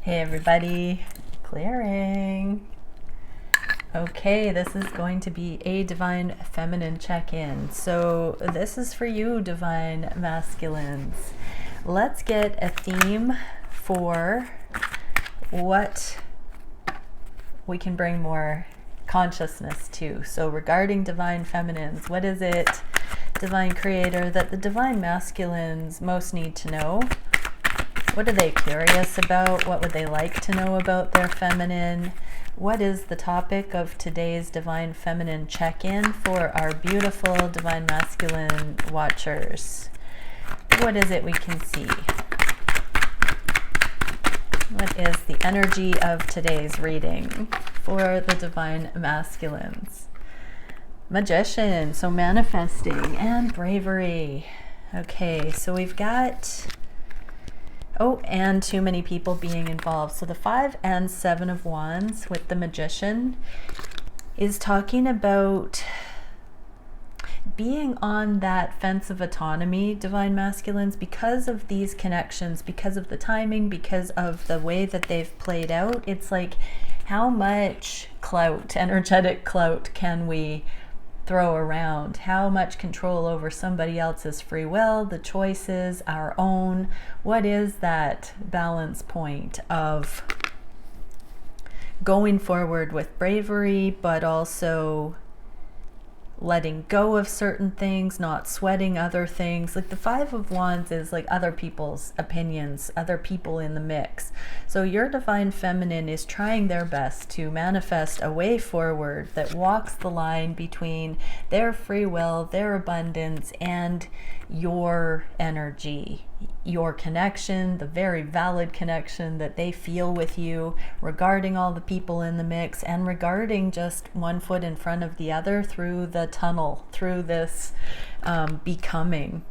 Hey everybody, clearing. Okay, this is going to be a Divine Feminine check-in. So this is for you, Divine Masculines. Let's get a theme for what we can bring more consciousness to. So regarding Divine Feminines, what is it, Divine Creator, that the Divine Masculines most need to know? What are they curious about? What would they like to know about their feminine? What is the topic of today's Divine Feminine check-in for our beautiful Divine Masculine watchers? What is it we can see? What is the energy of today's reading for the Divine Masculines? Magician, so manifesting and bravery. Okay, so we've got... Oh, and too many people being involved. So the 5 and 7 of Wands with the Magician is talking about being on that fence of autonomy, Divine Masculines, because of these connections, because of the timing, because of the way that they've played out. It's like, how much clout, energetic clout, can we throw around? How much control over somebody else's free will, the choices, our own? What is that balance point of going forward with bravery, but also letting go of certain things, not sweating other things? Like the 5 of Wands is like other people's opinions, other people in the mix. So your Divine Feminine is trying their best to manifest a way forward that walks the line between their free will, their abundance, and your energy, your connection, the very valid connection that they feel with you regarding all the people in the mix and regarding just one foot in front of the other through the tunnel, through this becoming.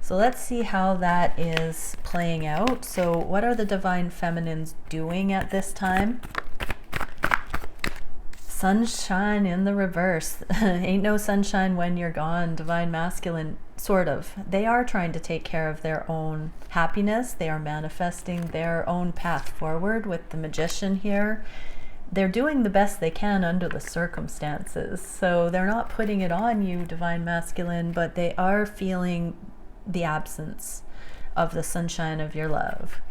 So let's see how that is playing out. So what are the Divine Feminines doing at this time? Sunshine in the reverse. Ain't no sunshine when you're gone, Divine Masculine. Sort of. They are trying to take care of their own happiness. They are manifesting their own path forward with the Magician here. They're doing the best they can under the circumstances. So they're not putting it on you, Divine Masculine, but they are feeling the absence of the sunshine of your love.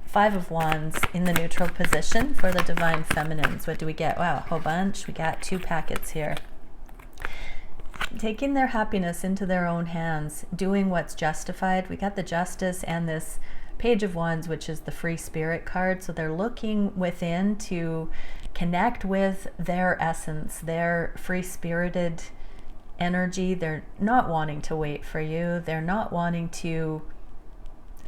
5 of Wands in the neutral position for the Divine Feminines. What do we get? Wow, a whole bunch. We got 2 packets here. Taking their happiness into their own hands, doing what's justified. We got the Justice and this Page of Wands, which is the Free Spirit card. So they're looking within to connect with their essence, their free-spirited energy. They're not wanting to wait for you. They're not wanting to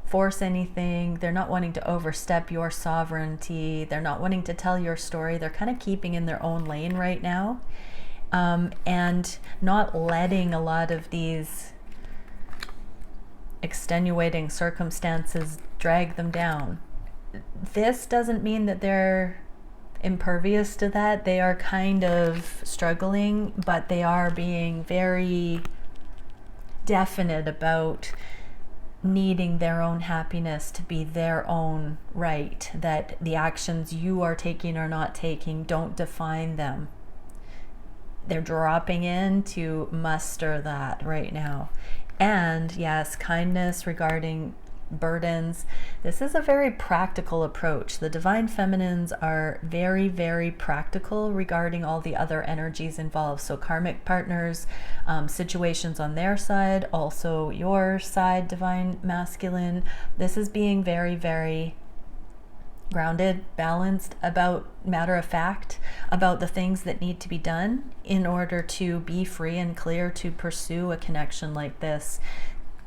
force anything. They're not wanting to overstep your sovereignty. They're not wanting to tell your story. They're kind of keeping in their own lane right now. And not letting a lot of these extenuating circumstances drag them down. This doesn't mean that they're impervious to that. They are kind of struggling, but they are being very definite about needing their own happiness to be their own right, that the actions you are taking or not taking don't define them. They're dropping in to muster that right now. And yes, kindness regarding burdens. This is a very practical approach. The Divine Feminines are very, very practical regarding all the other energies involved. So karmic partners, situations on their side, also your side, Divine Masculine. This is being very, very grounded, balanced, about matter of fact, about the things that need to be done in order to be free and clear to pursue a connection like this.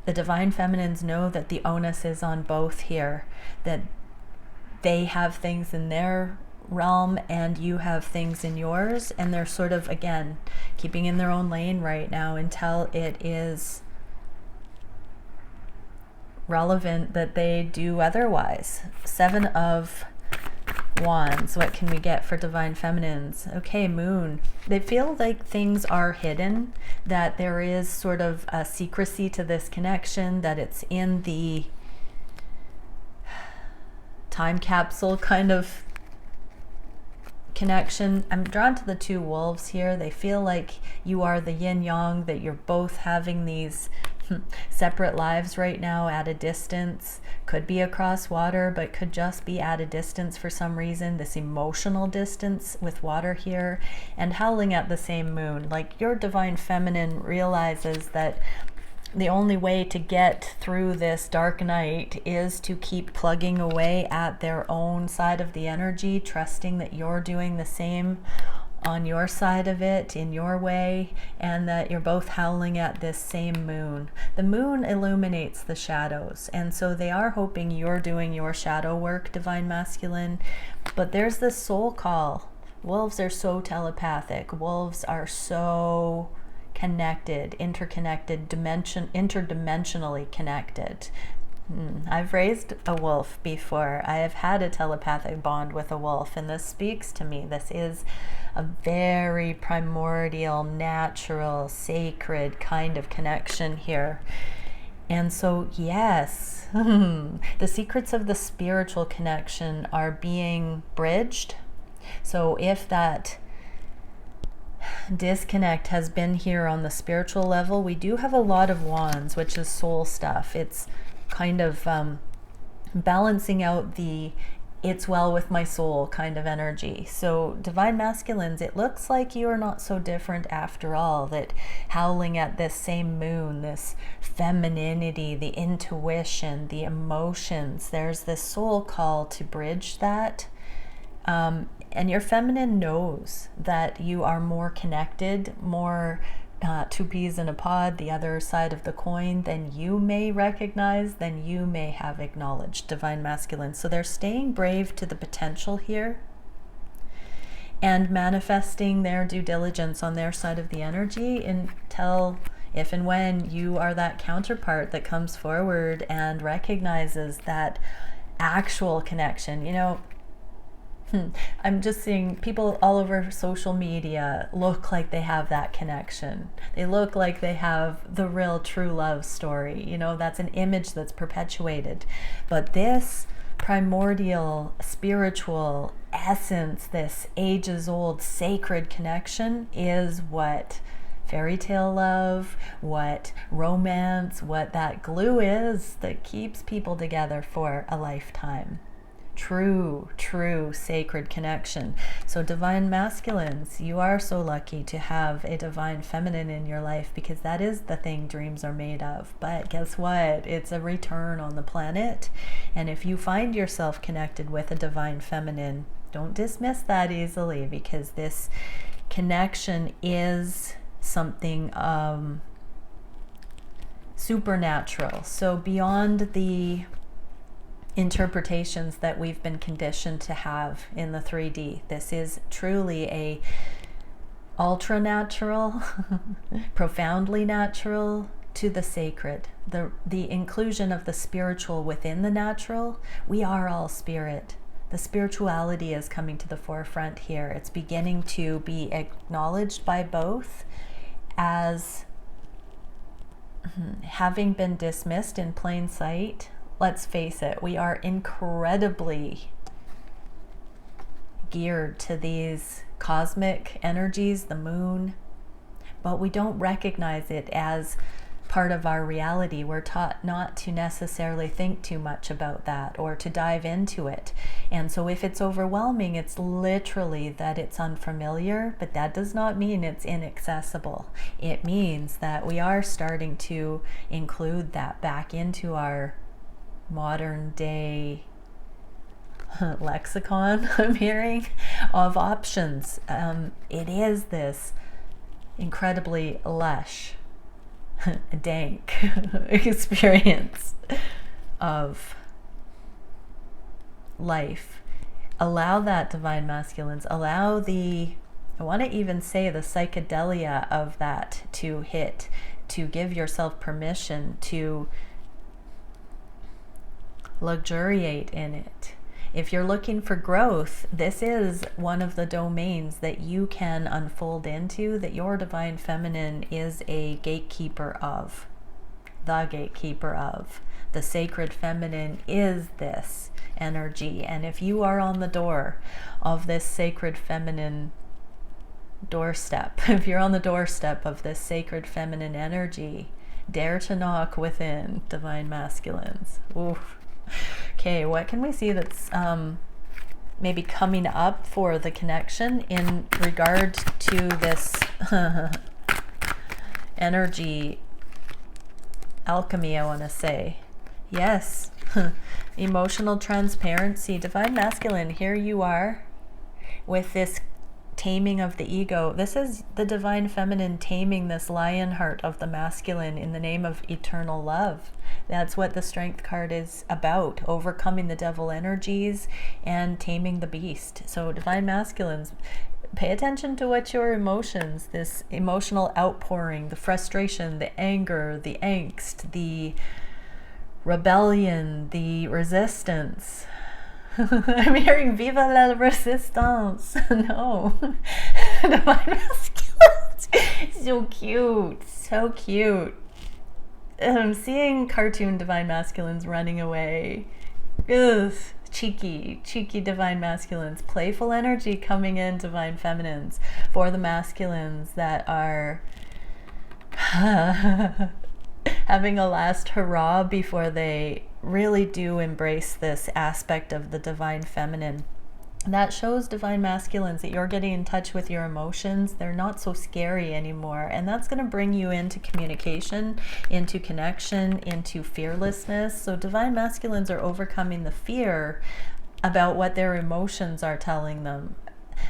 The Divine Feminines know that the onus is on both here, that they have things in their realm and you have things in yours, and they're sort of, again, keeping in their own lane right now until it is relevant that they do otherwise. 7 of Wands. What can we get for Divine Feminines? Okay, Moon. They feel like things are hidden, that there is sort of a secrecy to this connection, that it's in the time capsule kind of connection. I'm drawn to the two wolves here. They feel like you are the yin yang, that you're both having these separate lives right now at a distance. Could be across water, but could just be at a distance for some reason. This emotional distance with water here, and howling at the same moon. Like, your divine feminine realizes that the only way to get through this dark night is to keep plugging away at their own side of the energy, trusting that you're doing the same on your side of it, in your way, and that you're both howling at this same moon. The moon illuminates the shadows, and so they are hoping you're doing your shadow work, divine masculine. But there's this soul call. Wolves are so telepathic. Wolves are so connected, interconnected, interdimensionally connected. I've raised a wolf before. I have had a telepathic bond with a wolf, and this speaks to me. This is a very primordial, natural, sacred kind of connection here. And so, yes, the secrets of the spiritual connection are being bridged. So if that disconnect has been here on the spiritual level, we do have a lot of wands, which is soul stuff. It's kind of balancing out the "it's well with my soul" kind of energy. So divine masculines, it looks like you are not so different after all, that howling at this same moon, this femininity, the intuition, the emotions, there's this soul call to bridge that. And your feminine knows that you are more connected, more two peas in a pod, the other side of the coin, than you may recognize, than you may have acknowledged, divine masculine. So they're staying brave to the potential here and manifesting their due diligence on their side of the energy until, if and when you are that counterpart that comes forward and recognizes that actual connection. You know, I'm just seeing people all over social media look like they have that connection. They look like they have the real true love story. You know, that's an image that's perpetuated. But this primordial spiritual essence, this ages old sacred connection, is what fairy tale love, what romance, what that glue is that keeps people together for a lifetime. True sacred connection. So divine masculines, you are so lucky to have a divine feminine in your life, because that is the thing dreams are made of. But guess what? It's a return on the planet. And if you find yourself connected with a divine feminine, don't dismiss that easily, because this connection is something supernatural. So beyond the interpretations that we've been conditioned to have in the 3D. This is truly a ultra natural, profoundly natural to the sacred. The inclusion of the spiritual within the natural. We are all spirit. The spirituality is coming to the forefront here. It's beginning to be acknowledged by both as having been dismissed in plain sight. Let's face it, we are incredibly geared to these cosmic energies, the moon, but we don't recognize it as part of our reality. We're taught not to necessarily think too much about that or to dive into it. And so if it's overwhelming, it's literally that it's unfamiliar, but that does not mean it's inaccessible. It means that we are starting to include that back into our modern day lexicon, I'm hearing, of options. It is this incredibly lush, dank experience of life. Allow that, divine masculines. Allow I want to even say the psychedelia of that to hit, to give yourself permission to luxuriate in it. If you're looking for growth, this is one of the domains that you can unfold into, that your divine feminine is a gatekeeper of, the gatekeeper of. The sacred feminine is this energy. And if you are on the door of this sacred feminine doorstep, if you're on the doorstep of this sacred feminine energy, dare to knock within, divine masculines. Oof. Okay, what can we see that's maybe coming up for the connection in regard to this energy alchemy, I want to say? Yes. Emotional transparency. Divine masculine, here you are with this taming of the ego. This is the divine feminine taming this lion heart of the masculine in the name of eternal love. That's what the strength card is about, overcoming the devil energies and taming the beast. So divine masculines, pay attention to what your emotions, this emotional outpouring, the frustration, the anger, the angst, the rebellion, the resistance. I'm hearing Vive la resistance. No. Divine masculines. So cute. So cute. I'm seeing cartoon divine masculines running away. Ugh. Cheeky divine masculines. Playful energy coming in, divine feminines. For the masculines that are having a last hurrah before they really do embrace this aspect of the divine feminine. That shows, divine masculines, that you're getting in touch with your emotions. They're not so scary anymore. And that's going to bring you into communication, into connection, into fearlessness. So divine masculines are overcoming the fear about what their emotions are telling them.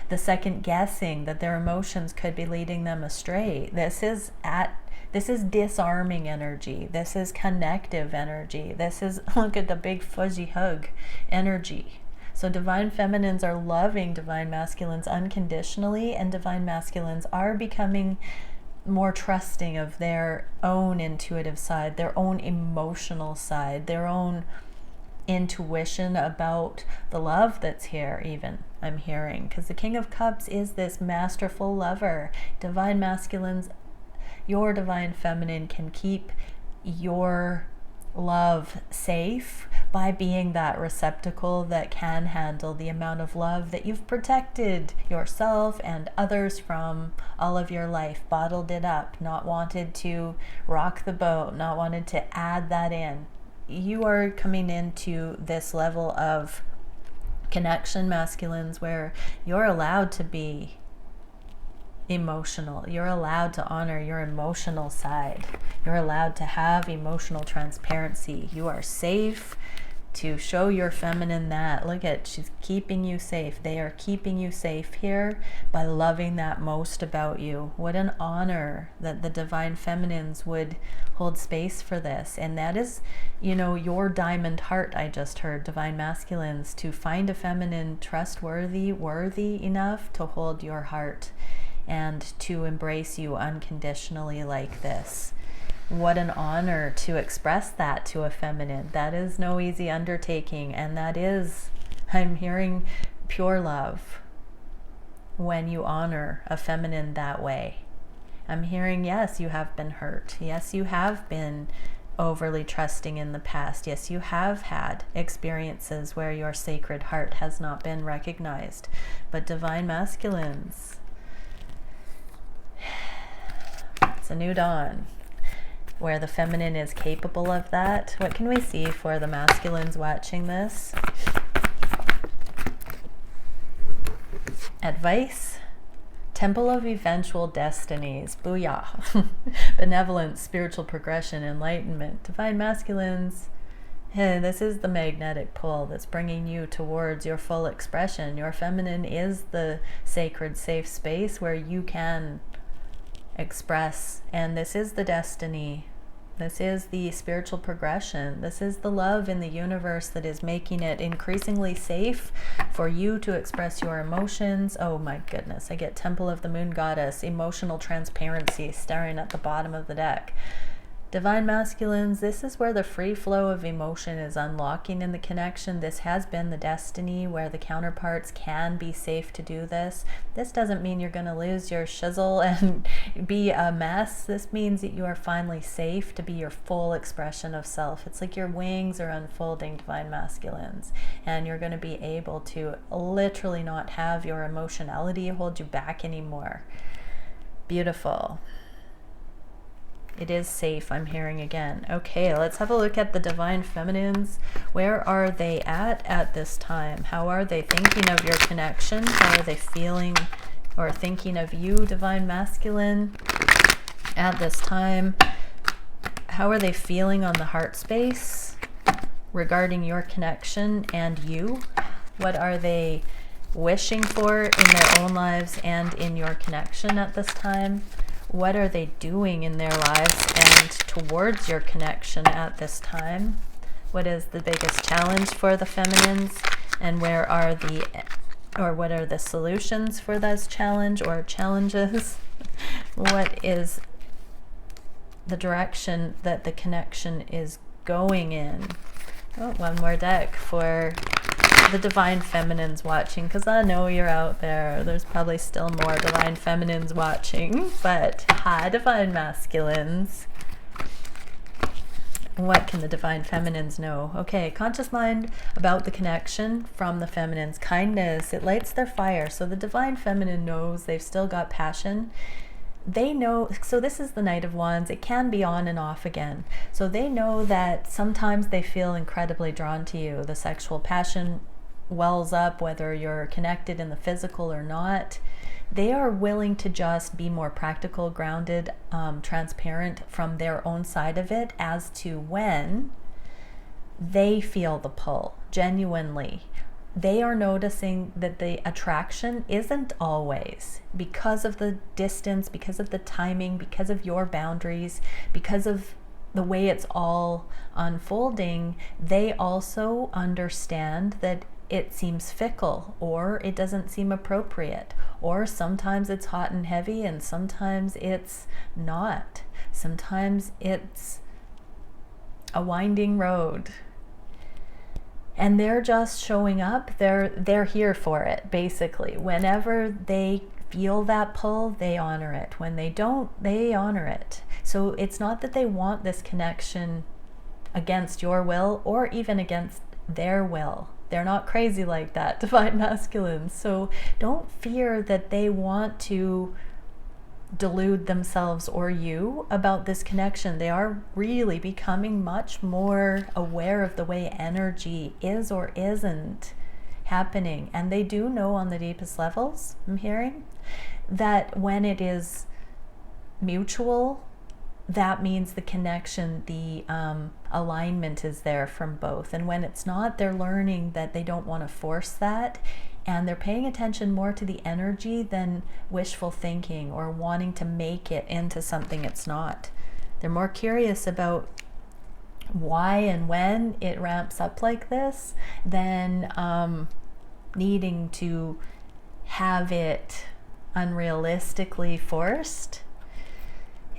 The second guessing that their emotions could be leading them astray. This is disarming energy. This is connective energy. This is, look at the big fuzzy hug energy. So divine feminines are loving divine masculines unconditionally, and divine masculines are becoming more trusting of their own intuitive side, their own emotional side, their own intuition about the love that's here, even, I'm hearing. Because the King of Cups is this masterful lover. Divine masculines, your divine feminine can keep your love safe by being that receptacle that can handle the amount of love that you've protected yourself and others from all of your life, bottled it up, not wanted to rock the boat, not wanted to add that in. You are coming into this level of connection, masculines, where you're allowed to be emotional. You're allowed to honor your emotional side. You're allowed to have emotional transparency. You are safe to show your feminine that. Look at, she's keeping you safe. They are keeping you safe here by loving that most about you. What an honor that the divine feminines would hold space for this. And that is, you know, your diamond heart. I just heard, divine masculines, to find a feminine trustworthy, worthy enough to hold your heart and to embrace you unconditionally like this. What an honor to express that to a feminine. That is no easy undertaking, and that is, I'm hearing, pure love when you honor a feminine that way. I'm hearing, yes, you have been hurt. Yes, you have been overly trusting in the past. Yes, you have had experiences where your sacred heart has not been recognized. But divine masculines, it's a new dawn where the feminine is capable of that. What can we see for the masculines watching this? Advice. Temple of eventual destinies. Booyah. Benevolence, spiritual progression, enlightenment. Divine masculines, this is the magnetic pull that's bringing you towards your full expression. Your feminine is the sacred, safe space where you can express, and this is the destiny. This is the spiritual progression. This is the love in the universe that is making it increasingly safe for you to express your emotions. Oh my goodness, I get Temple of the Moon Goddess, emotional transparency, staring at the bottom of the deck. Divine masculines, this is where the free flow of emotion is unlocking in the connection. This has been the destiny where the counterparts can be safe to do this. This doesn't mean you're going to lose your shizzle and be a mess. This means that you are finally safe to be your full expression of self. It's like your wings are unfolding, divine masculines, and you're going to be able to literally not have your emotionality hold you back anymore. Beautiful. It is safe, I'm hearing again. Okay, let's have a look at the divine feminines. Where are they at this time? How are they thinking of your connection? How are they feeling or thinking of you, divine masculine, at this time? How are they feeling on the heart space regarding your connection and you? What are they wishing for in their own lives and in your connection at this time? What are they doing in their lives and towards your connection at this time? What is the biggest challenge for the feminines? And what are the solutions for those challenges? What is the direction that the connection is going in? Oh, one more deck for the divine feminines watching, because I know you're out there. There's probably still more divine feminines watching, but hi, divine masculines. What can the divine feminines know? Okay, conscious mind about the connection from the feminines. Kindness, it lights their fire. So the divine feminine knows they've still got passion. They know, so this is the Knight of Wands. It can be on and off again. So they know that sometimes they feel incredibly drawn to you. The sexual passion wells up, whether you're connected in the physical or not. They are willing to just be more practical, grounded, transparent from their own side of it as to when they feel the pull, genuinely. They are noticing that the attraction isn't always because of the distance, because of the timing, because of your boundaries, because of the way it's all unfolding. They also understand that it seems fickle, or it doesn't seem appropriate, or sometimes it's hot and heavy and sometimes it's not. Sometimes it's a winding road. And they're just showing up. They're here for it, basically. Whenever they feel that pull, they honor it. When they don't, they honor it. So it's not that they want this connection against your will or even against their will. They're not crazy like that, divine masculines. So don't fear that they want to delude themselves or you about this connection. They are really becoming much more aware of the way energy is or isn't happening. And they do know on the deepest levels, I'm hearing, that when it is mutual, that means the connection, the alignment is there from both. And when it's not, they're learning that they don't want to force that. And they're paying attention more to the energy than wishful thinking or wanting to make it into something it's not. They're more curious about why and when it ramps up like this than needing to have it unrealistically forced.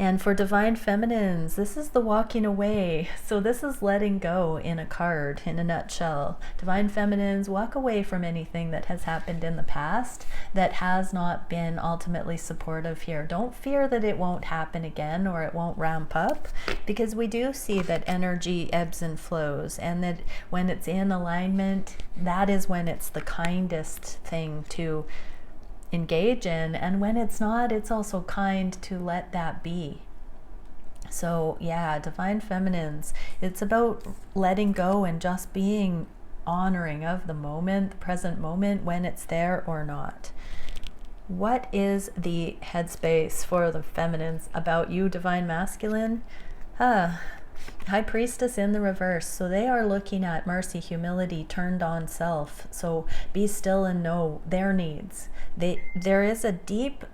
And for divine feminines, this is the walking away. So this is letting go in a card, in a nutshell. Divine feminines, walk away from anything that has happened in the past that has not been ultimately supportive here. Don't fear that it won't happen again or it won't ramp up, because we do see that energy ebbs and flows, and that when it's in alignment, that is when it's the kindest thing to engage in, and when it's not, it's also kind to let that be. So yeah, divine feminines, it's about letting go and just being honoring of the moment, the present moment, when it's there or not. What is the headspace for the feminines about you, divine masculine? High Priestess in the reverse. So they are looking at mercy, humility, turned on self. So be still and know their needs. There is a deep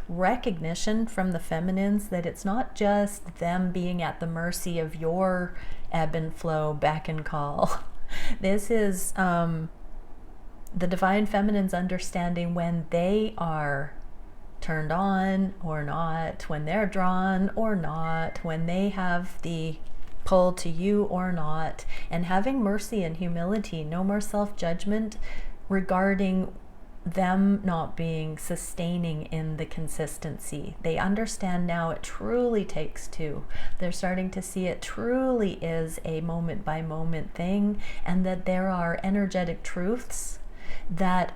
recognition from the feminines that it's not just them being at the mercy of your ebb and flow, beck and call. This is the divine feminines understanding when they are turned on or not, when they're drawn or not, when they have the pull to you or not, and having mercy and humility, no more self-judgment regarding them not being sustaining in the consistency. They understand now it truly takes two. They're starting to see it truly is a moment by moment thing, and that there are energetic truths that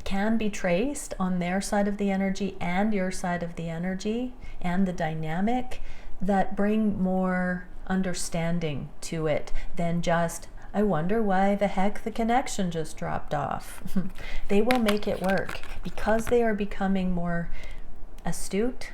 can be traced on their side of the energy and your side of the energy and the dynamic that bring more understanding to it than just, I wonder why the heck the connection just dropped off. They will make it work because they are becoming more astute.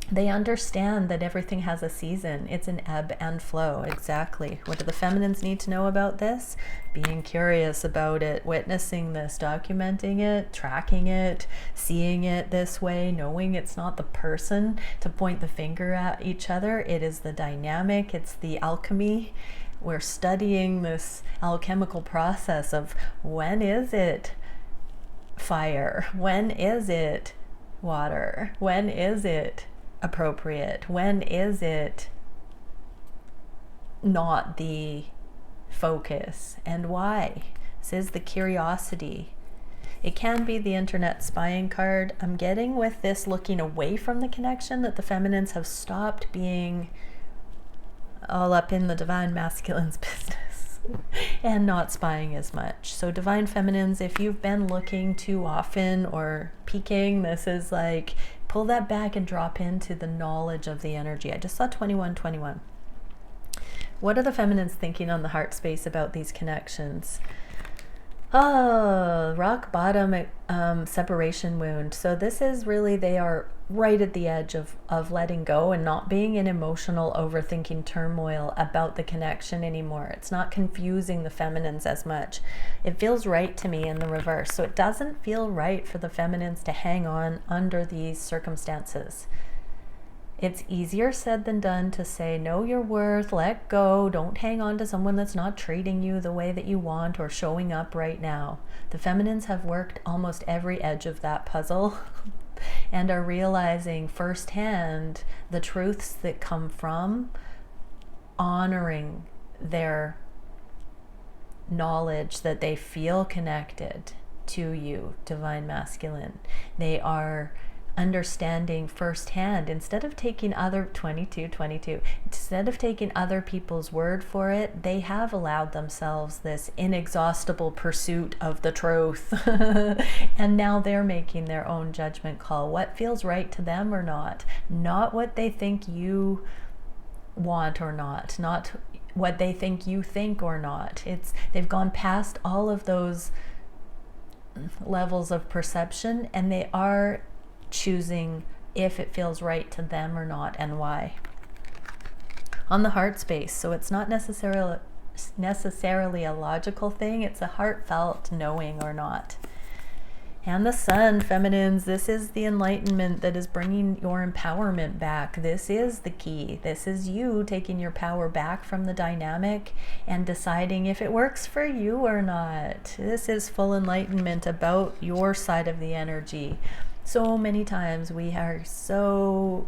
They understand that everything has a season. It's an ebb and flow. Exactly. What do the feminines need to know about this? Being curious about it, witnessing this, documenting it, tracking it, seeing it this way, knowing it's not the person to point the finger at each other. It is the dynamic. It's the alchemy. We're studying this alchemical process of when is it fire? When is it water? When is it appropriate? When is it not the focus, and why? This is the curiosity. It can be the internet spying card. I'm getting with this looking away from the connection that the feminines have stopped being all up in the divine masculine's business and not spying as much. So divine feminines, if you've been looking too often or peeking, this is like, pull that back and drop into the knowledge of the energy. I just saw 2121. What are the feminines thinking on the heart space about these connections? Oh, rock bottom separation wound. So this is really, they are right at the edge of letting go and not being in emotional overthinking turmoil about the connection anymore. It's not confusing the feminines as much. It feels right to me in the reverse. So it doesn't feel right for the feminines to hang on under these circumstances. It's easier said than done to say, know your worth, let go, don't hang on to someone that's not treating you the way that you want or showing up right now. The feminines have worked almost every edge of that puzzle and are realizing firsthand the truths that come from honoring their knowledge that they feel connected to you, divine masculine. They are understanding firsthand, instead of taking other instead of taking other people's word for it, they have allowed themselves this inexhaustible pursuit of the truth. And now they're making their own judgment call. What feels right to them or not what they think you want or not what they think you think or not. They've gone past all of those levels of perception, and they are choosing if it feels right to them or not, and why. On the heart space, so it's not necessarily a logical thing, it's a heartfelt knowing or not. And the sun, feminines, this is the enlightenment that is bringing your empowerment back. This is the key. This is you taking your power back from the dynamic and deciding if it works for you or not. This is full enlightenment about your side of the energy. So many times we are so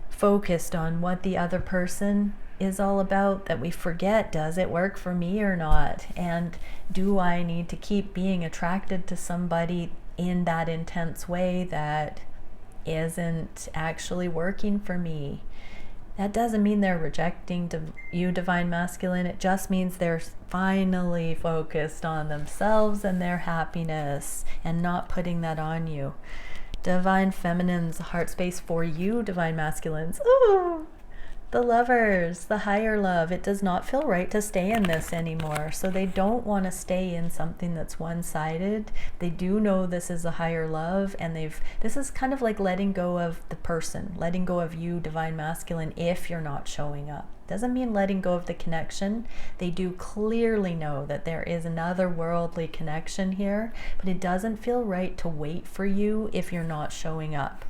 focused on what the other person is all about that we forget, does it work for me or not? And do I need to keep being attracted to somebody in that intense way that isn't actually working for me? That doesn't mean they're rejecting you, divine masculine. It just means they're finally focused on themselves and their happiness and not putting that on you. Divine feminine's heart space for you, divine masculines. Ooh, the lovers, the higher love. It does not feel right to stay in this anymore. So they don't want to stay in something that's one-sided. They do know this is a higher love, and this is kind of like letting go of the person, letting go of you, divine masculine, if you're not showing up. Doesn't mean letting go of the connection. They do clearly know that there is another worldly connection here, but it doesn't feel right to wait for you if you're not showing up.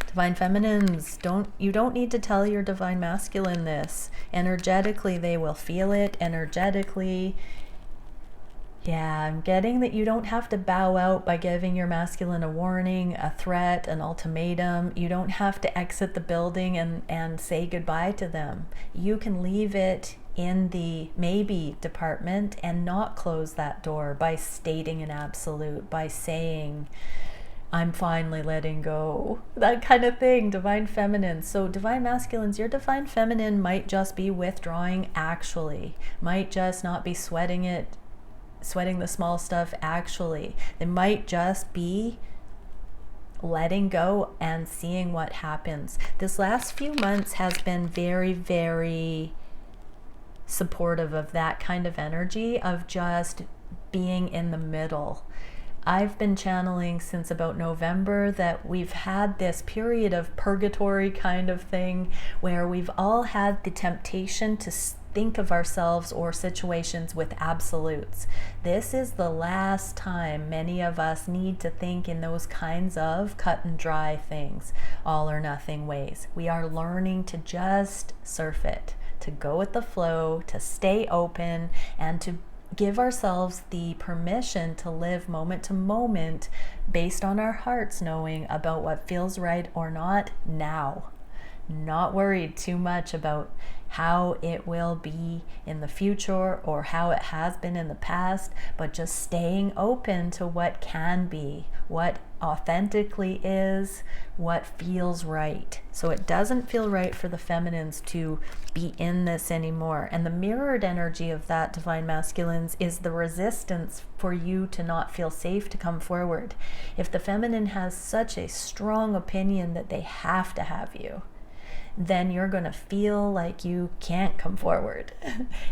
Divine feminines, you don't need to tell your divine masculine this. Energetically, they will feel it. Energetically, Yeah, I'm getting that you don't have to bow out by giving your masculine a warning, a threat, an ultimatum. You don't have to exit the building and say goodbye to them. You can leave it in the maybe department and not close that door by stating an absolute, by saying, I'm finally letting go. That kind of thing, divine feminine. So divine masculines, your divine feminine might just be withdrawing actually, might just not be sweating the small stuff actually. They might just be letting go and seeing what happens. This last few months has been very, very supportive of that kind of energy, of just being in the middle. I've been channeling since about November that we've had this period of purgatory kind of thing where we've all had the temptation to think of ourselves or situations with absolutes. This is the last time many of us need to think in those kinds of cut and dry things, all or nothing ways. We are learning to just surf it, to go with the flow, to stay open, and to give ourselves the permission to live moment to moment based on our hearts knowing about what feels right or not now. Not worried too much about how it will be in the future or how it has been in the past, but just staying open to what can be, what authentically is, what feels right. So it doesn't feel right for the feminines to be in this anymore. And the mirrored energy of that, divine masculines, is the resistance for you to not feel safe to come forward. If the feminine has such a strong opinion that they have to have you, then you're going to feel like you can't come forward.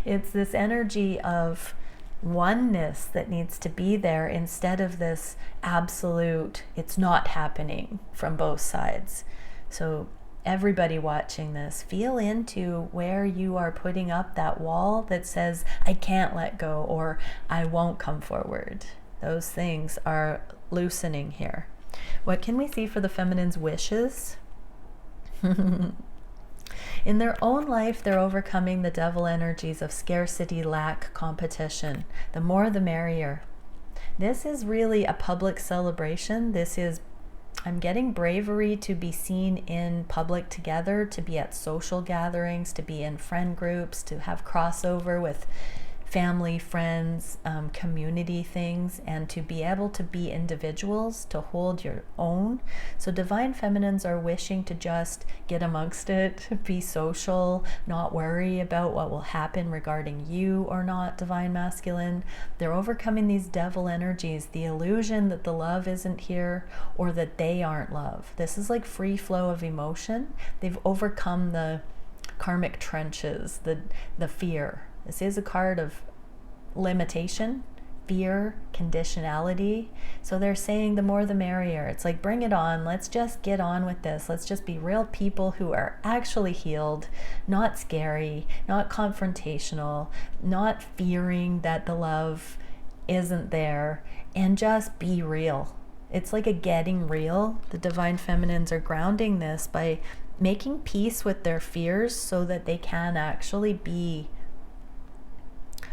It's this energy of oneness that needs to be there instead of this absolute, it's not happening from both sides. So everybody watching this, feel into where you are putting up that wall that says, I can't let go, or I won't come forward. Those things are loosening here. What can we see for the feminine's wishes? In their own life, they're overcoming the devil energies of scarcity, lack, competition. The more, the merrier. This is really a public celebration. This is, I'm getting bravery to be seen in public together, to be at social gatherings, to be in friend groups, to have crossover with family, friends, community things, and to be able to be individuals, to hold your own. So divine feminines are wishing to just get amongst it, be social, not worry about what will happen regarding you or not, divine masculine. They're overcoming these devil energies, the illusion that the love isn't here or that they aren't love. This is like free flow of emotion. They've overcome the karmic trenches, the fear. This is a card of limitation, fear, conditionality. So they're saying the more the merrier. It's like, bring it on. Let's just get on with this. Let's just be real people who are actually healed, not scary, not confrontational, not fearing that the love isn't there, and just be real. It's like a getting real. The divine feminines are grounding this by making peace with their fears so that they can actually be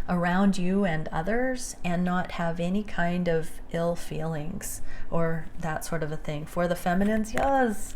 around you and others and not have any kind of ill feelings or that sort of a thing. For the feminines, yes.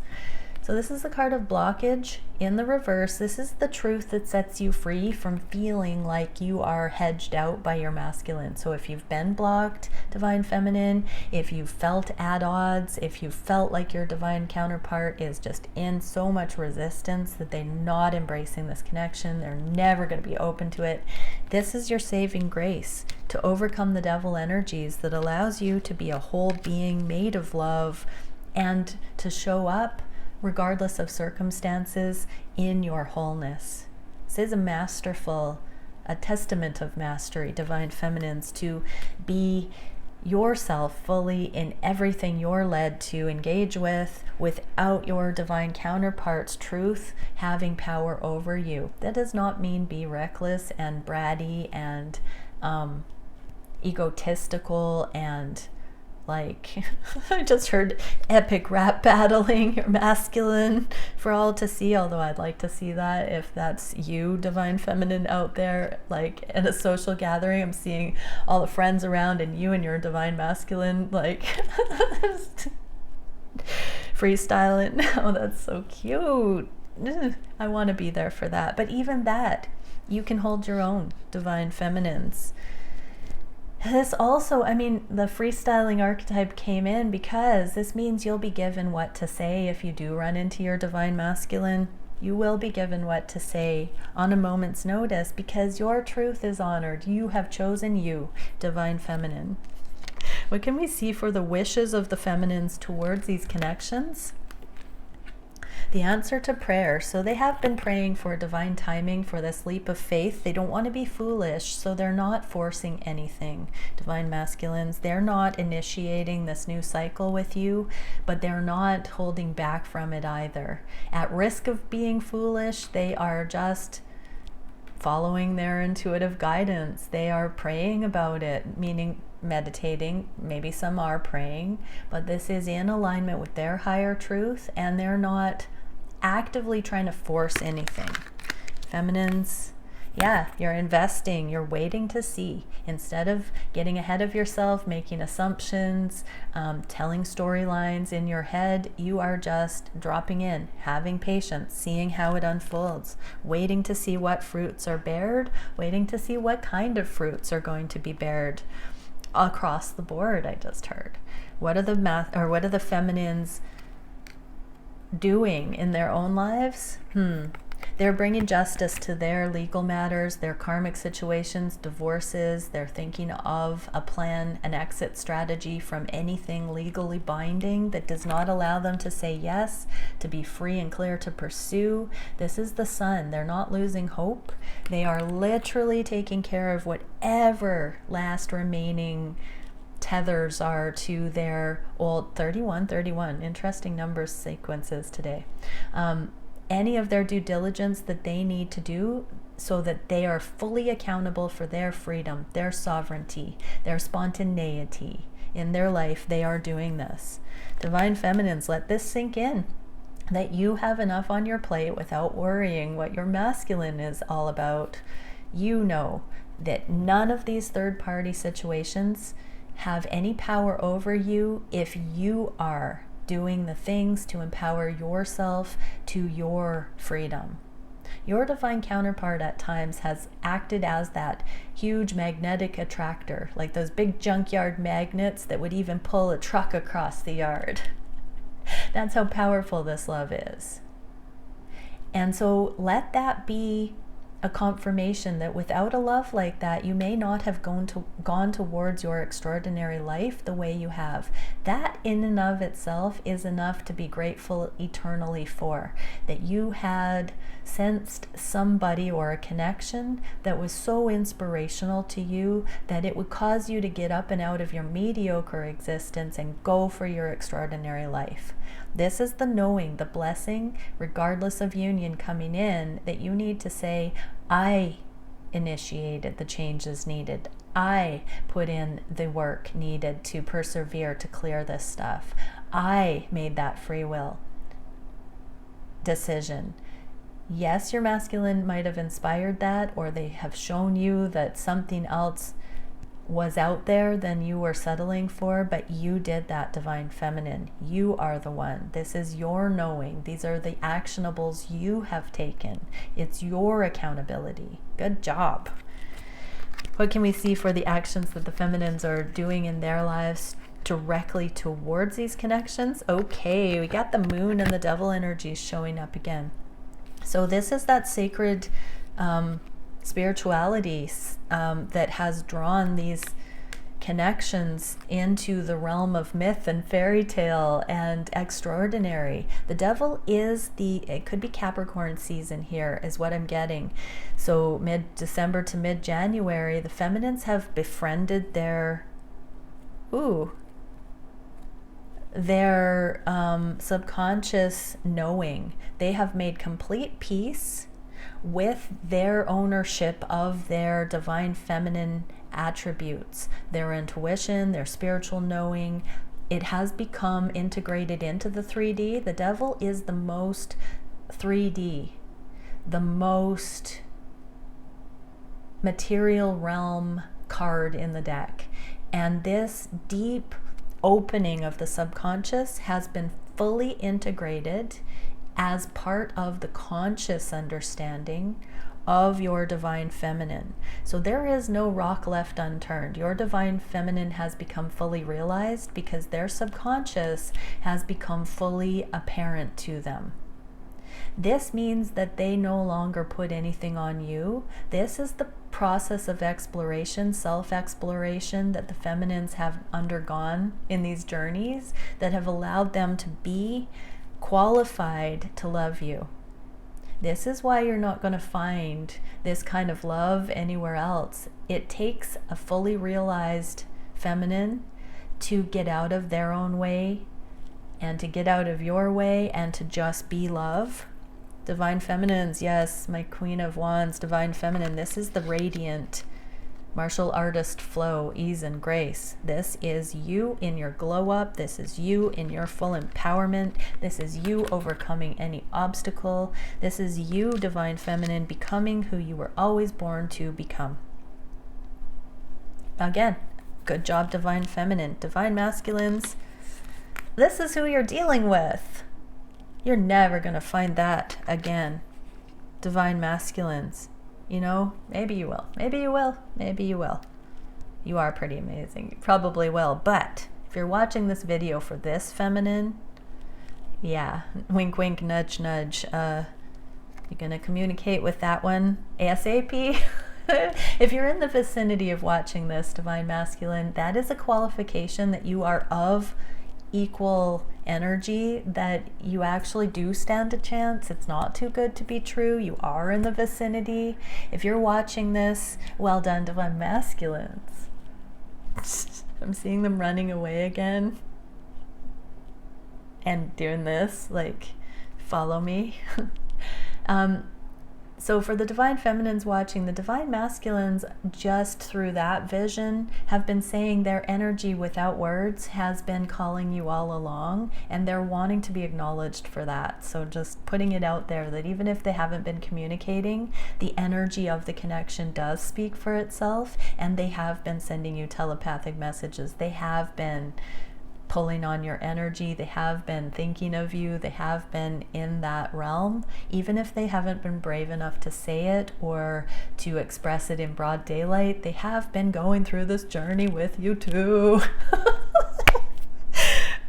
So this is the card of blockage in the reverse. This is the truth that sets you free from feeling like you are hedged out by your masculine. So if you've been blocked, divine feminine, if you've felt at odds, if you felt like your divine counterpart is just in so much resistance that they're not embracing this connection, they're never going to be open to it, this is your saving grace to overcome the devil energies that allows you to be a whole being made of love and to show up regardless of circumstances in your wholeness. This is a testament of mastery, divine feminines, to be yourself fully in everything you're led to engage with without your divine counterpart's truth having power over you. That does not mean be reckless and bratty and egotistical and Like, I just heard epic rap battling your masculine for all to see, although I'd like to see that if that's you, divine feminine, out there, like in a social gathering. I'm seeing all the friends around and you and your divine masculine, like, freestyling. Oh, that's so cute. I want to be there for that. But even that, you can hold your own divine feminines. This also, I mean, the freestyling archetype came in because this means you'll be given what to say if you do run into your divine masculine. You will be given what to say on a moment's notice because your truth is honored. You have chosen you, divine feminine. What can we see for the wishes of the feminines towards these connections? The answer to prayer. So they have been praying for divine timing for this leap of faith. They don't want to be foolish, so they're not forcing anything. Divine masculines, they're not initiating this new cycle with you, but they're not holding back from it either. At risk of being foolish, they are just following their intuitive guidance. They are praying about it, meaning meditating. Maybe some are praying, but this is in alignment with their higher truth, and they're not actively trying to force anything. Feminines, yeah, you're investing, you're waiting to see. Instead of getting ahead of yourself, making assumptions, telling storylines in your head, you are just dropping in, having patience, seeing how it unfolds, waiting to see what fruits are bared, waiting to see what kind of fruits are going to be bared across the board. I just heard. What are the feminines doing in their own lives? They're bringing justice to their legal matters, their karmic situations, divorces. They're thinking of a plan, an exit strategy from anything legally binding that does not allow them to say yes, to be free and clear to pursue. This is the sun. They're not losing hope. They are literally taking care of whatever last remaining tethers are to their old 31, interesting numbers sequences today. Any of their due diligence that they need to do so that they are fully accountable for their freedom, their sovereignty, their spontaneity in their life. They are doing this. Divine feminines, let this sink in, that you have enough on your plate without worrying what your masculine is all about. You know that none of these third-party situations have any power over you if you are doing the things to empower yourself to your freedom. Your divine counterpart at times has acted as that huge magnetic attractor, like those big junkyard magnets that would even pull a truck across the yard. That's how powerful this love is. And so let that be a confirmation that without a love like that, you may not have gone towards your extraordinary life the way you have. That in and of itself is enough to be grateful eternally for. That you had sensed somebody or a connection that was so inspirational to you that it would cause you to get up and out of your mediocre existence and go for your extraordinary life. This is the knowing, the blessing, regardless of union coming in, that you need to say, I initiated the changes needed. I put in the work needed to persevere to clear this stuff. I made that free will decision. Yes, your masculine might have inspired that, or they have shown you that something else was out there than you were settling for, but you did that, divine feminine. You are the one. This is your knowing. These are the actionables you have taken. It's your accountability. Good job. What can we see for the actions that the feminines are doing in their lives directly towards these connections? Okay, we got the moon and the devil energies showing up again. So this is that sacred spirituality that has drawn these connections into the realm of myth and fairy tale and extraordinary. The devil is it could be Capricorn season here is what I'm getting. So mid-December to mid-January, the feminines have befriended their subconscious knowing. They have made complete peace with their ownership of their divine feminine attributes, their intuition, their spiritual knowing. It has become integrated into the 3D. The devil is the most 3D, the most material realm card in the deck. And this deep opening of the subconscious has been fully integrated as part of the conscious understanding of your divine feminine. So there is no rock left unturned. Your divine feminine has become fully realized because their subconscious has become fully apparent to them. This means that they no longer put anything on you. This is the process of exploration, self-exploration, that the feminines have undergone in these journeys that have allowed them to be qualified to love you. This is why you're not going to find this kind of love anywhere else. It takes a fully realized feminine to get out of their own way and to get out of your way and to just be love. Divine feminines, yes, my Queen of Wands, divine feminine. This is the radiant martial artist flow, ease and grace. This is you in your glow up. This is you in your full empowerment. This is you overcoming any obstacle. This is you, divine feminine, becoming who you were always born to become. Again, good job, divine feminine. Divine masculines, this is who you're dealing with. You're never going to find that again. Divine masculines. You know, maybe you will. Maybe you will. Maybe you will. You are pretty amazing. You probably will. But if you're watching this video for this feminine, yeah, wink, wink, nudge, nudge. You're going to communicate with that one ASAP. If you're in the vicinity of watching this, divine masculine, that is a qualification that you are of equal energy, that you actually do stand a chance. It's not too good to be true. You are in the vicinity. If you're watching this, well done, divine masculines. I'm seeing them running away again and doing this, like, follow me. So for the divine feminines watching, the divine masculines, just through that vision, have been saying their energy without words has been calling you all along, and they're wanting to be acknowledged for that. So just putting it out there that even if they haven't been communicating, the energy of the connection does speak for itself, and they have been sending you telepathic messages. They have been pulling on your energy. They have been thinking of you. They have been in that realm, even if they haven't been brave enough to say it or to express it in broad daylight. They have been going through this journey with you too.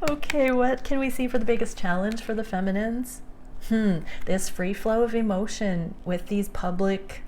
Okay, what can we see for the biggest challenge for the feminines? This free flow of emotion with these public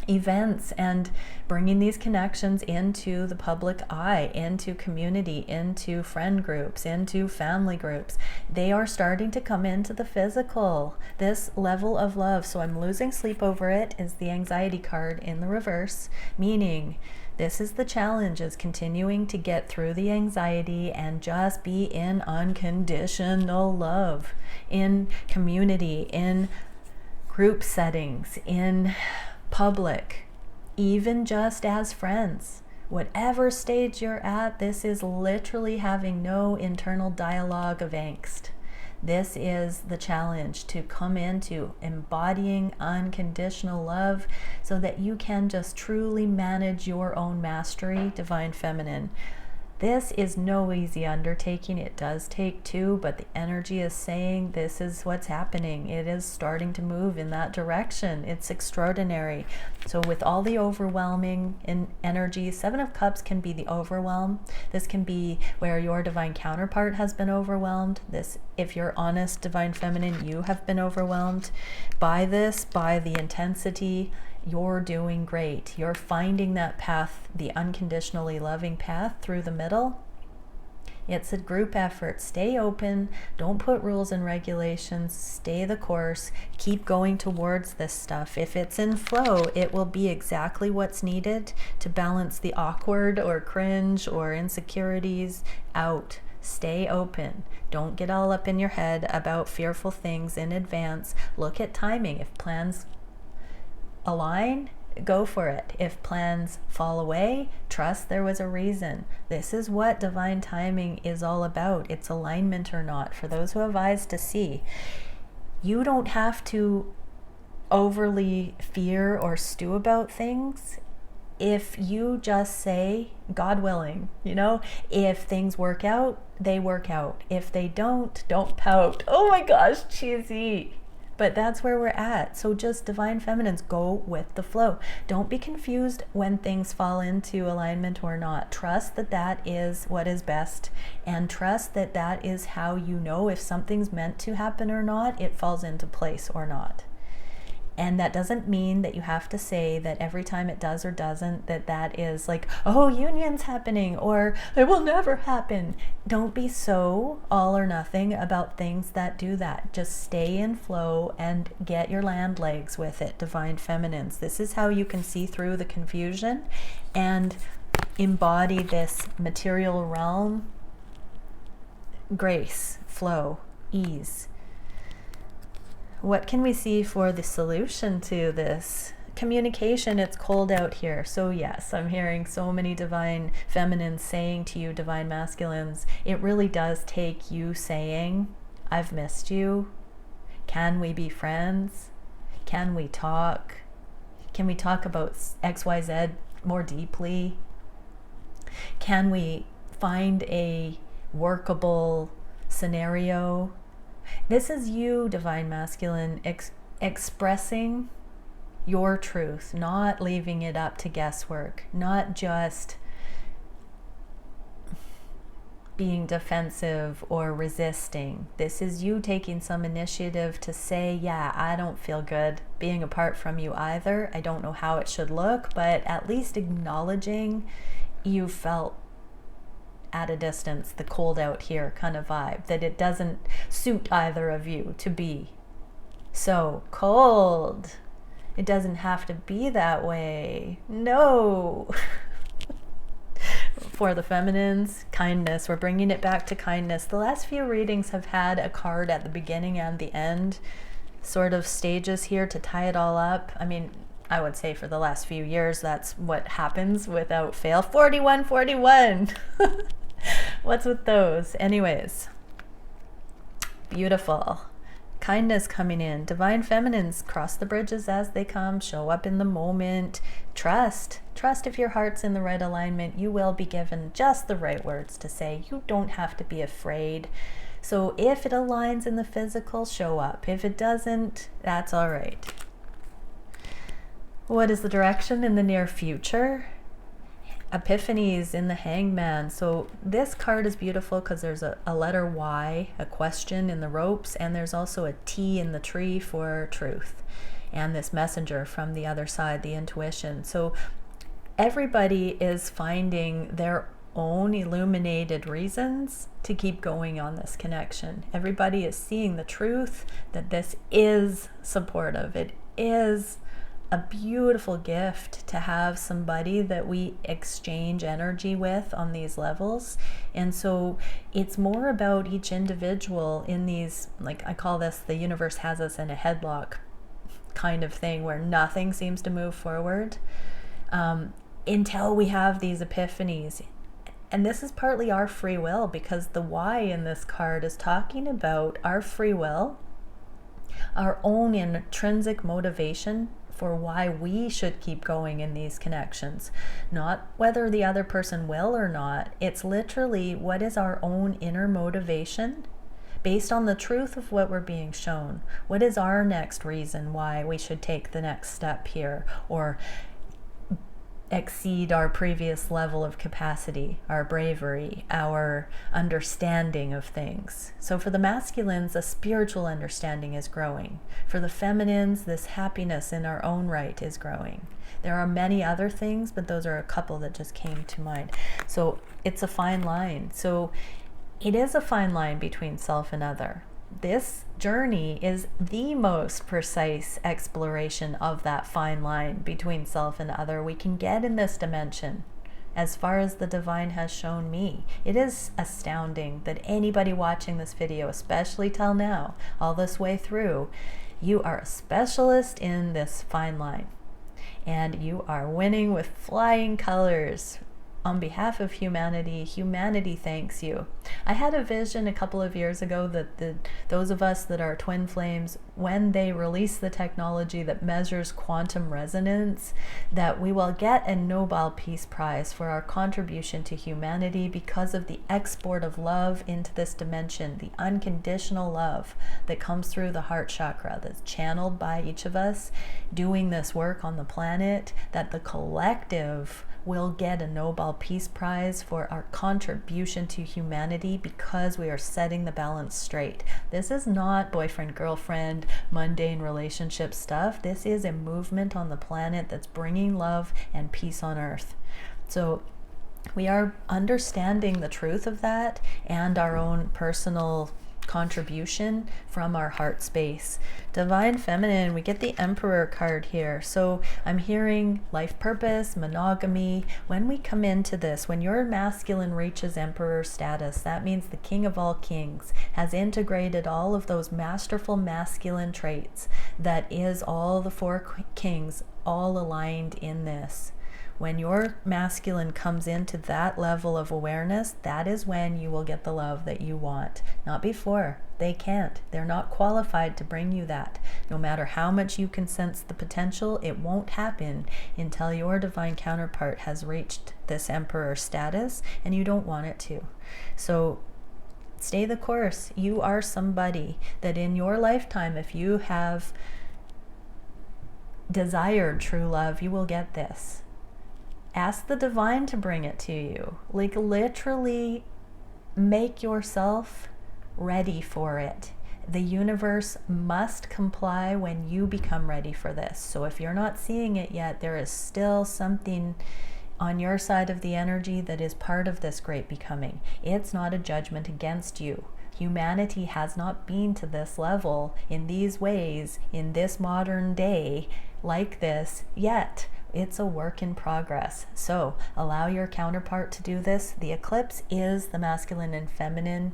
events and bringing these connections into the public eye, into community, into friend groups, into family groups. They are starting to come into the physical, this level of love. So I'm losing sleep over it is the anxiety card in the reverse, meaning this is the challenge, is continuing to get through the anxiety and just be in unconditional love, in community, in group settings, in public, even just as friends. Whatever stage you're at, this is literally having no internal dialogue of angst. This is the challenge, to come into embodying unconditional love so that you can just truly manage your own mastery, divine feminine. This is no easy undertaking. It does take two, but the energy is saying this is what's happening. It is starting to move in that direction. It's extraordinary. So with all the overwhelming energy, Seven of Cups can be the overwhelm. This can be where your divine counterpart has been overwhelmed. This, if you're honest, divine feminine, you have been overwhelmed by this, by the intensity. You're doing great. You're finding that path, the unconditionally loving path through the middle. It's a group effort. Stay open. Don't put rules and regulations. Stay the course. Keep going towards this stuff. If it's in flow, it will be exactly what's needed to balance the awkward or cringe or insecurities out. Stay open. Don't get all up in your head about fearful things in advance. Look at timing. If plans align, go for it. If plans fall away, trust there was a reason. This is what divine timing is all about. It's alignment or not. For those who have eyes to see, you don't have to overly fear or stew about things. If you just say, God willing, if things work out, they work out. If they don't pout. Oh my gosh, cheesy. But that's where we're at. So just divine feminines, go with the flow. Don't be confused when things fall into alignment or not. Trust that that is what is best, and trust that that is how you know if something's meant to happen or not, it falls into place or not. And that doesn't mean that you have to say that every time it does or doesn't, that is like, oh, union's happening, or it will never happen. Don't be so all or nothing about things that do that. Just stay in flow and get your land legs with it, divine feminines. This is how you can see through the confusion and embody this material realm grace, flow, ease. What can we see for the solution to this? Communication, it's cold out here. So yes, I'm hearing so many divine feminines saying to you, divine masculines, it really does take you saying, I've missed you. Can we be friends? Can we talk? Can we talk about XYZ more deeply? Can we find a workable scenario? This is you, divine masculine, expressing your truth, not leaving it up to guesswork, not just being defensive or resisting. This is you taking some initiative to say, yeah, I don't feel good being apart from you either. I don't know how it should look, but at least acknowledging you felt at a distance, the cold out here kind of vibe, that it doesn't suit either of you to be so cold. It doesn't have to be that way. No. For the feminines, kindness. We're bringing it back to kindness. The last few readings have had a card at the beginning and the end, sort of stages here to tie it all up. I mean, I would say for the last few years, that's what happens without fail. 41. What's with those? Anyways, beautiful. Kindness coming in. Divine feminines, cross the bridges as they come. Show up in the moment. Trust. Trust if your heart's in the right alignment. You will be given just the right words to say. You don't have to be afraid. So if it aligns in the physical, show up. If it doesn't, that's all right. What is the direction in the near future? Epiphanies in the Hangman. So this card is beautiful because there's a letter Y, a question in the ropes, and there's also a T in the tree for truth, and this messenger from the other side, the intuition. So everybody is finding their own illuminated reasons to keep going on this connection. Everybody is seeing the truth that this is supportive. It is a beautiful gift to have somebody that we exchange energy with on these levels. And so it's more about each individual in these, like I call this, the universe has us in a headlock kind of thing where nothing seems to move forward until we have these epiphanies. And this is partly our free will, because the Y in this card is talking about our free will, our own intrinsic motivation for why we should keep going in these connections. Not whether the other person will or not. It's literally what is our own inner motivation based on the truth of what we're being shown. What is our next reason why we should take the next step here or exceed our previous level of capacity, our bravery, our understanding of things. So for the masculines, a spiritual understanding is growing. For the feminines, this happiness in our own right is growing. There are many other things, but those are a couple that just came to mind. So it's a fine line. So it is a fine line between self and other. This journey is the most precise exploration of that fine line between self and other we can get in this dimension, as far as the divine has shown me. It is astounding that anybody watching this video, especially till now, all this way through, you are a specialist in this fine line. and you are winning with flying colors. On behalf of humanity, humanity thanks you. I had a vision a couple of years ago that those of us that are twin flames, when they release the technology that measures quantum resonance, that we will get a Nobel Peace Prize for our contribution to humanity because of the export of love into this dimension, the unconditional love that comes through the heart chakra that's channeled by each of us doing this work on the planet, that the collective will get a Nobel Peace Prize for our contribution to humanity because we are setting the balance straight. This is not boyfriend, girlfriend, mundane relationship stuff. This is a movement on the planet that's bringing love and peace on earth. So we are understanding the truth of that and our own personal contribution from our heart space. Divine Feminine, we get the Emperor card here. So I'm hearing life purpose, monogamy. When we come into this, when your masculine reaches Emperor status, that means the King of all kings has integrated all of those masterful masculine traits that is all the four kings all aligned in this. When your masculine comes into that level of awareness, that is when you will get the love that you want. Not before. They can't. They're not qualified to bring you that. No matter how much you can sense the potential, it won't happen until your divine counterpart has reached this Emperor status, and you don't want it to. So stay the course. You are somebody that in your lifetime, if you have desired true love, you will get this. Ask the divine to bring it to you. Like, literally make yourself ready for it. The universe must comply when you become ready for this. So if you're not seeing it yet, there is still something on your side of the energy that is part of this great becoming. It's not a judgment against you. Humanity has not been to this level in these ways in this modern day like this yet. It's a work in progress. So allow your counterpart to do this. The eclipse is the masculine and feminine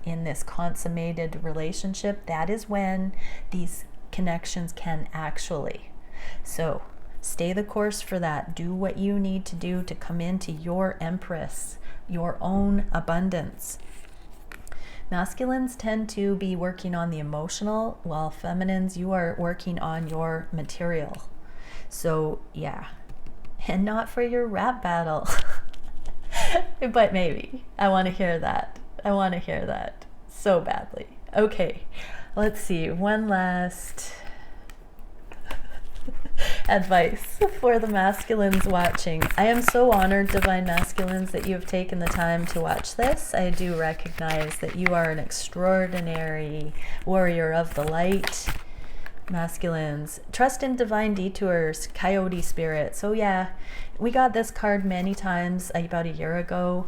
in this consummated relationship. That is when these connections can actually. So stay the course for that. Do what you need to do to come into your empress, your own abundance. Masculines tend to be working on the emotional, while feminines, you are working on your material. So yeah, and not for your rap battle, but maybe. I want to hear that. I want to hear that so badly. Okay, let's see. One last advice for the masculines watching. I am so honored, divine masculines, that you have taken the time to watch this. I do recognize that you are an extraordinary warrior of the light. Masculines, trust in divine detours, coyote spirit. So yeah, we got this card many times about a year ago.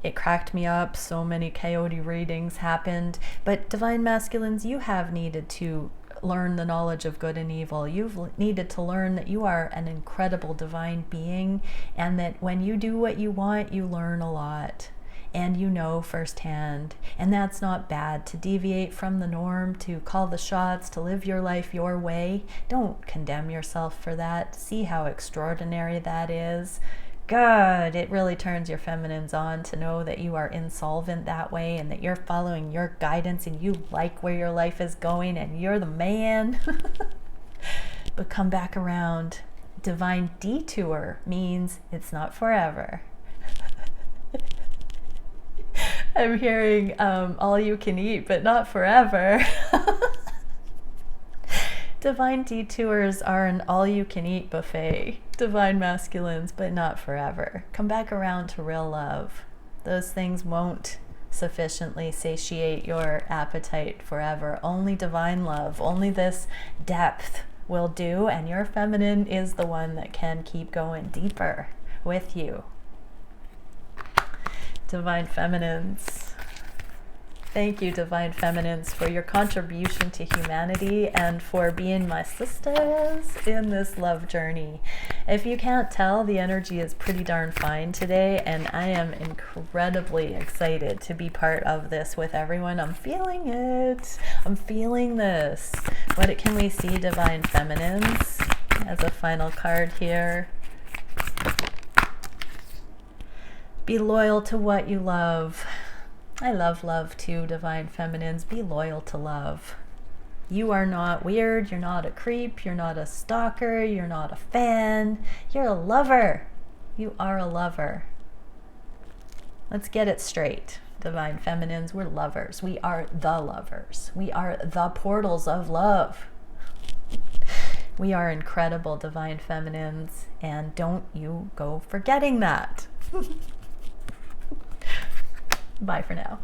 It cracked me up. So many coyote readings happened. But divine masculines, you have needed to learn the knowledge of good and evil. You've needed to learn that you are an incredible divine being, and that when you do what you want, you learn a lot. And you know firsthand, and that's not bad. To deviate from the norm, to call the shots, to live your life your way, don't condemn yourself for that. See how extraordinary that is. God, it really turns your feminines on to know that you are insolvent that way, and that you're following your guidance, and you like where your life is going, and you're the man. But come back around. Divine detour means it's not forever. I'm hearing all you can eat, but not forever. Divine detours are an all you can eat buffet. Divine masculines, but not forever. Come back around to real love. Those things won't sufficiently satiate your appetite forever. Only divine love, only this depth will do, and your feminine is the one that can keep going deeper with you. Divine feminines, thank you, divine feminines, for your contribution to humanity and for being my sisters in this love journey. If you can't tell, the energy is pretty darn fine today, and I am incredibly excited to be part of this with everyone. I'm feeling it. I'm feeling this. What can we see, divine feminines? as a final card here. Be loyal to what you love. I love love too, Divine Feminines. Be loyal to love. You are not weird. You're not a creep. You're not a stalker. You're not a fan. You're a lover. You are a lover. Let's get it straight, Divine Feminines. We're lovers. We are the lovers. We are the portals of love. We are incredible, Divine Feminines, and don't you go forgetting that. Bye for now.